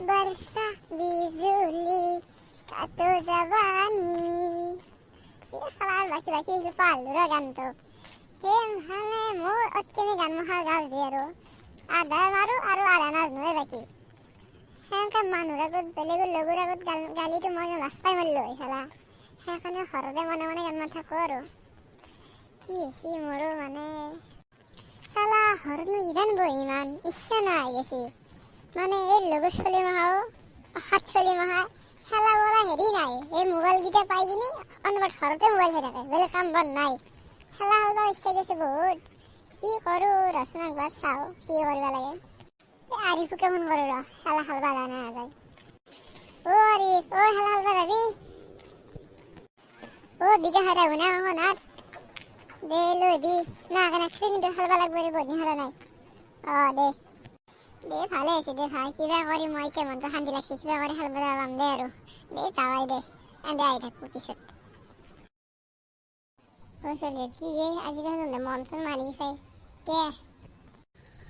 बरसा बिजुली का तो जवानी ये साला बाकी बाकी जो पालुरा गान तो हे মানে মোৰ অতকেনে গান মহা গাল দিয়ে আধা মাৰো আৰু আধা নাজানো বাকি সেনেকে মানুহৰ আগত বেলেগৰ লগৰ আগত গালিটো মই লাজ পাই মাৰিলো চালা সেইকাৰণে ঘৰতে মনে মনে গান নাথাকো আৰু কি হৈছে মোৰো মানে চালা ঘৰনো ইমান ইমান ইচ্ছা নাই গেছি মানে এই লগৰ চলি মাহাও হাত চলি মাহা খেলা বলা হেৰি নাই এই মোবাইল গিটা পাই কিনি অনবৰত ঘৰতে মোবাইল চাই থাকে বেলেগ কাম বন নাই খেলা হব ইচ্ছা গেছে বহুত কি কৰো ৰচনা একবাৰ চাও কি কৰিব লাগে আরিফকে ফোন করো র খেলা খেলবা জানা যায় ও আরিফ ও খেলা খেলবা যাবি ও বিকা হারা গুনা হনাত দে লইবি না কেন কিন্তু খেলবা লাগবে রে বনি হারা নাই দে দে ভালে আছে দে ভাই কিবা করি মই কেমন তো শান্তি লাগছে কিবা করে খেলবা যাবাম দে আৰু দে যাওয়াই দে দে আই থাকবো পিছত ও চলে কি আজিকাল মন চন মারি চাই কে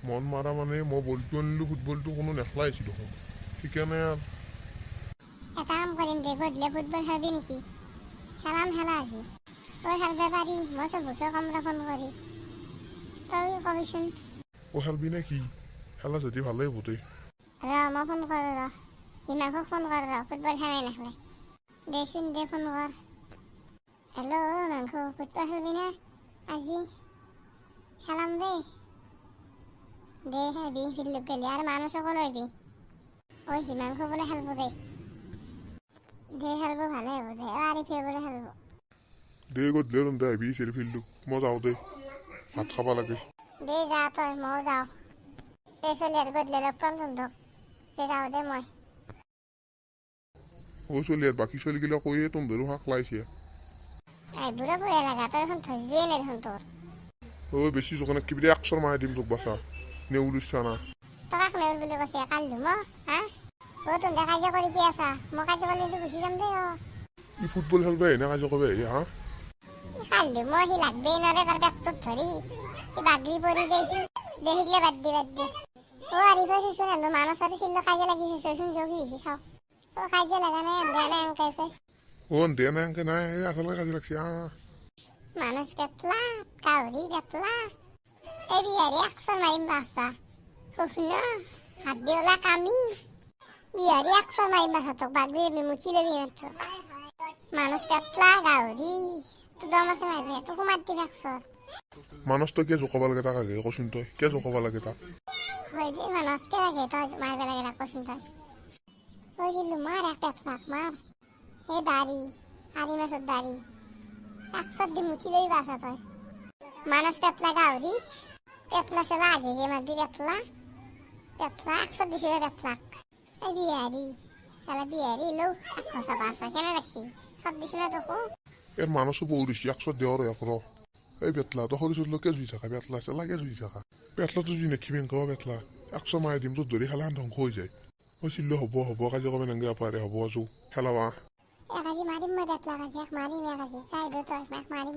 মন মাৰা মানে মই বলটো আনিলো ফুটবলটো কোনো নেখলাইছিল দেখোন সেইকাৰণে এটা কাম কৰিম দে গধূলি ফুটবল খেলবি নেকি খেলা আজি তই খেলবা পাৰি মই চবকে কম ফোন কৰি তই কবিচোন খেলবি নে কি খেলা যদি ভালেই হ'ব দে মই ফোন কৰো হিমাকক ফোন কৰ ফুটবল খেলাই নেখলে দেচোন দে ফোন কৰ হেল্ল' মাংস ফুটবল খেলবি না আজি খেলাম দে দে খেলবি ফিল্ডত গেলি আৰু মানুহকো লইবি ঐ হিমাংশ বোলে খেলব দে খেলব ভালে হ'ব দে আরিফে বোলে খেলব দে গধূলি ৰন্ধা আহিবি চেৰি ফিল্ডটো মই যাওঁ দে ভাত খাব লাগে দে যা তই ময়ো যাওঁ দে চলি আৰু গধূলি লগ পাম তহঁতক দে যাওঁ দে মই চলি আৰু বাকী চলিগিলা কৈয়ে তহঁতৰো শাক লাইছে বুঢ়া বঢ়িয়া লাগা তই এখন ধৈৰ্যই নাই দেখোন তোৰ বেছি জোকানে কিবি একশৰ মাহে দিম তোক বাচা নেউল ইচ্ছা না তকাক নেউল বুলি কৈছে কালিলো মই হা তহঁতে কাজিয়া কৰি কি আছা মই কাজিয়া কৰিলে গুচি যাম দে ই ফুটবল খেলবা আহি না কাজিয়া কৰিব আহি হা কালিলো মই সি লাগবেই নৰে তাৰ বেগটোত ধৰি সি বাগৰি পৰি যাইছি দেখিলে বাদ দি আৰিফে চোন এনে মানুহ চাৰি চিল্ল কাজিয়া লাগিছে চোন জগি আহিছে চাওঁ কাজিয়া লগা নাই এনে নাই এনেকাইছে দে নাই এনেকে নাই আচলতে কাজিয়া লাগছে মানুষ পেতলা কাউরি পেতলা এই বিহারি 100 মারিম বাসা কখনো হাত দিওলা কামি বিহারি 100 মারিম বাসা তো বাগরি মুচি লবি মাত্র মানুষ পেতলা কাউরি তো দম আছে মারবে তো মারতি 100 মানুষ তো কে জোকাব লাগে তাক আগে কচোন তই কে জোকাব লাগে তাক হয় যে মানুষ কে লাগে তই মারবে লাগে না কচোন তই কইছিলু মার এক পেতলা মার এ দাড়ি আরি মাসের দাড়ি 100 দিন মুচি লই বাসা তই মানুষ পেতলা গাউরি পেতলা সে লাগে গে মারবি পেতলা 100 দিছে পেতলা এই বিহারি সালা বিহারি লো খসা বাসা কেন লাগছি সব দিছ না তোকে এর মানুষও পৌরিছি 100 দেওয়ার এক এই বেতলা তো সরি চললো কে জুই থাকা বেতলা আছে লাগে জুই থাকা বেতলা তো জুই নেকি বেংক বেতলা 100 মাহে দিম তো ধৰি খেলা ধ্বংস হৈ যায় চিল্লো হ'ব কাজিয়া কবে নাংগে পাৰে হ'ব যো খেলাবা একাজি মারিম মই বেতলা কাজি এক মারিম একাজি সাইড তো এক মারিম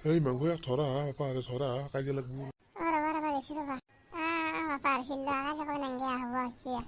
এই মাংস এক ধৰা পাৰে ধৰা কাজিয়া লাগবো ওৰা দেশে ৰবা পাৰছিল কাজি কবে নাংগে হবো আসিয়া